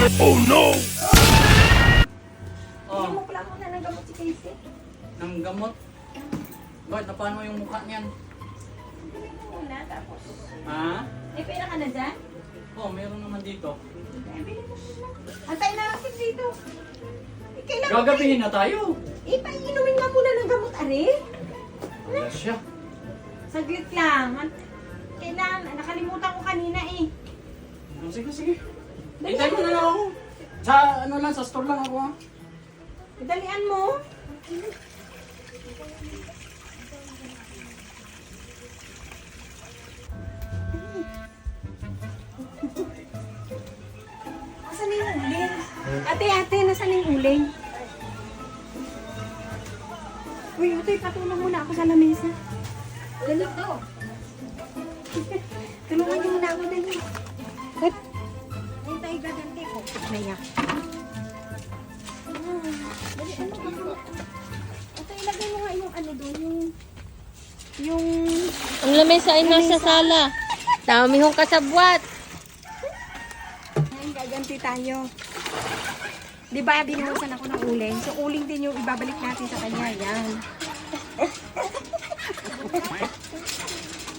Oh no! Hindi mo pala muna ng gamot si Casey. Ng gamot? Bakit? Paano yung mukha niyan? Bili mo muna tapos. Ha? May pera ka na dyan? Oh, meron naman dito. Eh, bili mo muna. Antayin na lang kita dito. Eh, kailangan Gagabihin na tayo. Eh, painumin nga muna ng gamot, Ari. Wala siya. Saglit lang. Kailangan, nakalimutan ko kanina eh. Oh, sige, sige. Hintay mo na lang ako. Sa ano lang, sa store lang ako ha. Dalian mo. Nasaan na yung uling? Ate, nasaan na yung uling? Uy, Utoy, patulong muna ako sa lamesa. Dali to. Tulungan niyo muna ako, dali. Ba't? Ayun tayo gaganti ko. Naiyak. Dali, ano ba? Ito, ilagay mo nga yung ano doon, yung... Ang lamesa ay nasa sala. Dami hong kasabwat. Ayun, gaganti tayo. Di ba, binuhusan ako ng uling? So, uling din yung ibabalik natin sa kanya. Yan.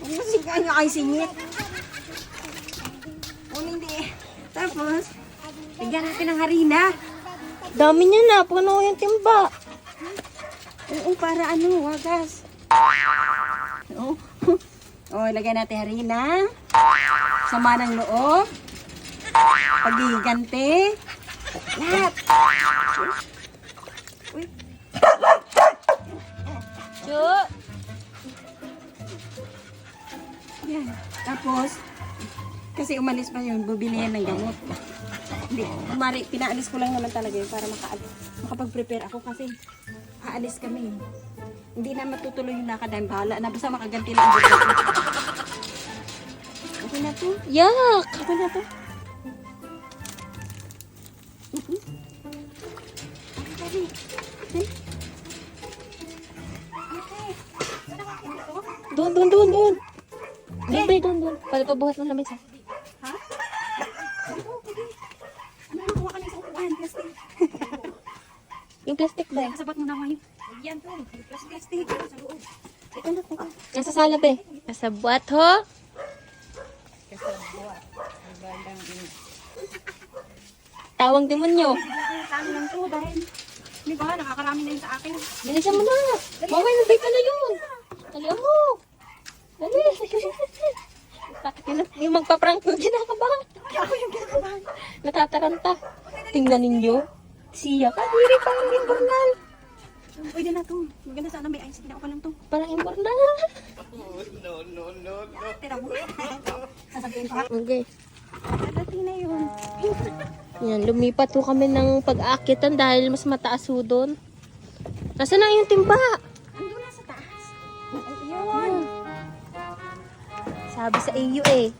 Musika nyo ay singit. Uling din. Tapos, bigyan natin ng harina. Dami niya na. Puno yung timba. Oo, para ano, wagas. Oo. O, ilagay natin harina. Sama ng loob. Pagigante. Lahat. Uy. Chu. Yan. Tapos, kasi umalis pa yun, bubili yan ng gamot. Hindi, kumari, pinaalis ko lang naman talaga yun para makapag-prepare ako kasi aalis kami. Hindi na matutuloy yung lakad ng bahala na basta makaganti lang ang buto. Okay na to? Yak. Okay na to? Doon. Doon. Doon. Pagpabuhat ng lamesa. Ha? Ano kuha ka lang sa upuan? Plastic. Yung plastic ba? Kasabat mo na ngayon. Yan to. Plastic. Sa loob. Ito na. Nasa sala ba? Kasabwat ho. Tawang demonyo. Talo lang to dahil di ba, nakakarami na yun sa akin. Bilisan mo na. Mamay, nabay ka na yun. Dalihan mo. Dali. Yung magpa-prank ko, kinakabahan. Ako yung kinakabahan. Natataranta. Tingnan ninyo. Siya ka, diri pa ang imbornal. Pwede na to. Maganda sana may ice. Kinawa ko lang to. Parang imbornal. Tira mo. Sasabihin ko ha. Okay. Dadating na yun. Yan, lumipat ho kami ng pag-aakitan dahil mas mataas ho doon. Nasaan na yung timba? Andun na sa taas. Ayun. Sabi sa iyo eh.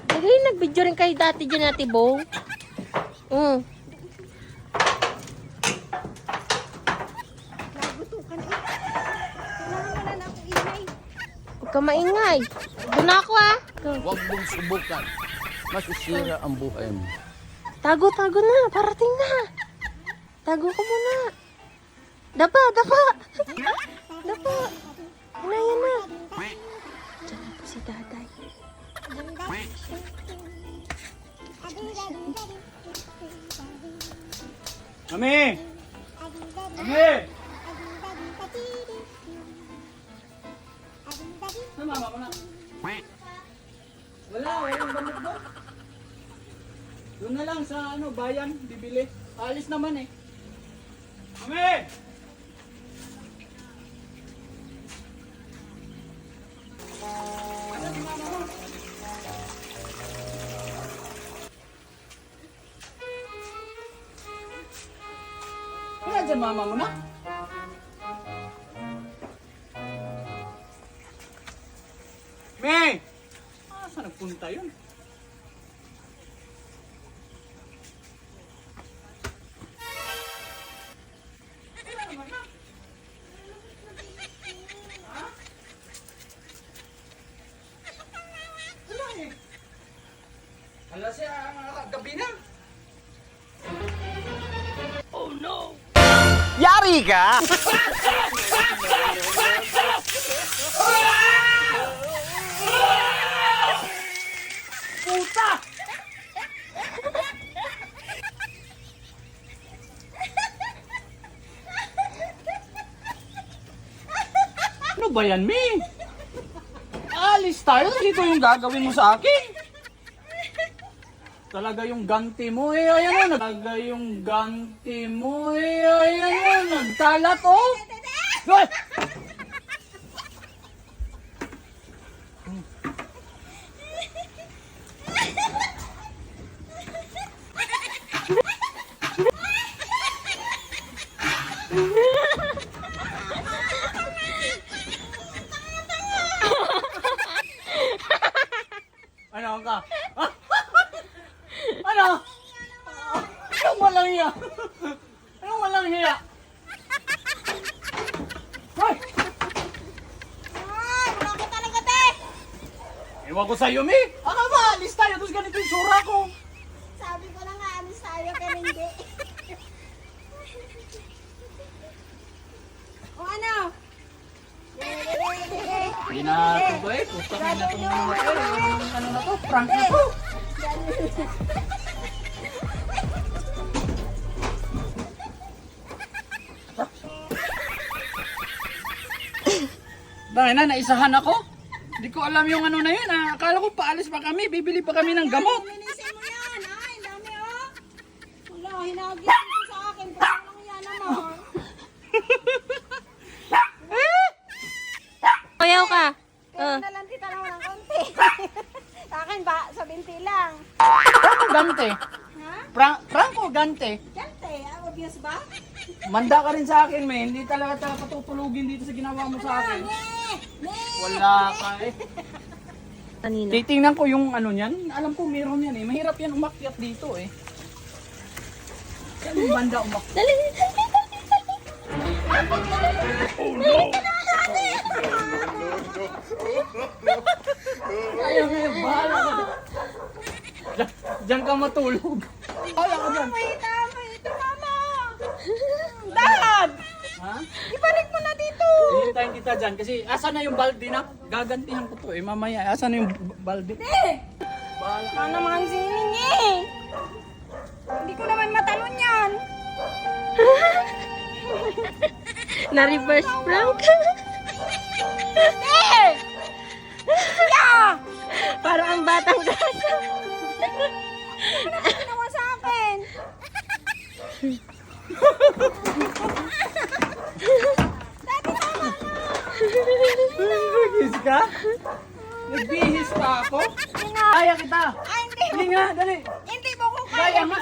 Dali, nag-video rin kayo dati dyan Ate Bong. Nagutukan eh. Kailangan wala na akong ingay. Huwag ka maingay. Doon na ako ah. Huwag mong subukan. Masisira ang buhay mo. Tago na. Parating na. Tago ko muna. Dapa. Dapa. Yan na. Diyan na po si Daday. Mami! Mami! Saan mama mo na? Walang gamot doon. Doon na lang sa bayan, bibili. Alis naman eh. Mami! Ano si mama mo? Wala dyan mama mo na? May! Saan nagpunta yun? Wala siya, gabi na. Yari ka! Puta! Ano ba yan, Mi? Alis tayo, dito yung gagawin mo sa akin. Talaga yung ganti mo eh, ayan o. Talaga yung ganti mo eh, ayan o. Nagkalat o. Hoy! Ano ka? Ah? Ano? Anong walang hiya? Anong walang hiya? Hoy! Ay, wala ko talaga, te. Ewan ko sa'yo, Mi. Aka ba, alis tayo, tapos ganito yung sura ko. Sabi ko na nga, alis tayo, pero hindi. O ano? Hindi na ito eh. Pusta na na itong mga ito. Yung ano na to, prank na to. Dahil na, naisahan ako. Hindi ko alam yung ano na yun. Ah. Akala ko paalis pa kami, bibili pa kami ng gamot. Linisin mo yan. Ay, ang dami, oh. Wala, hinagis mo sa akin. Parang yan naman. Ayaw ka. Kaya na lang kita naman ng konti. Sa akin ba, sa binti lang. Prank o gante? Ha? Prank o gante? Gante, obvious ba? Manda ka rin sa akin, me. Hindi talaga patutulugin dito sa ginawa mo sa akin. Wala ka eh. Kanina. Titingnan ko yung ano niyan. Alam ko meron yan eh. Mahirap yan umakyat dito eh. Saan yung banda umakyat? Dali. Ayaw ngayon, bahala ka. Diyan ka matulog. Bahala ka dyan. Ito, mama. Dad! Ha? Ibalik mo na dito. Hihintayin kita dyan kasi asan na yung balde na? Gagantihan ko to eh mamaya. Asan na yung balde? Bahala ka. Ano naman sining eh. Hindi ko naman matalon yan. Na-reverse prank. Eh! Yeah! Para ang batang gasa. Ano ginawa sa akin? Nagbihis ka? Nagbihis pa ako? Kaya kita. Ay, hindi. Hindi nga, dali. Hindi mo ko Kaya kaya. nga.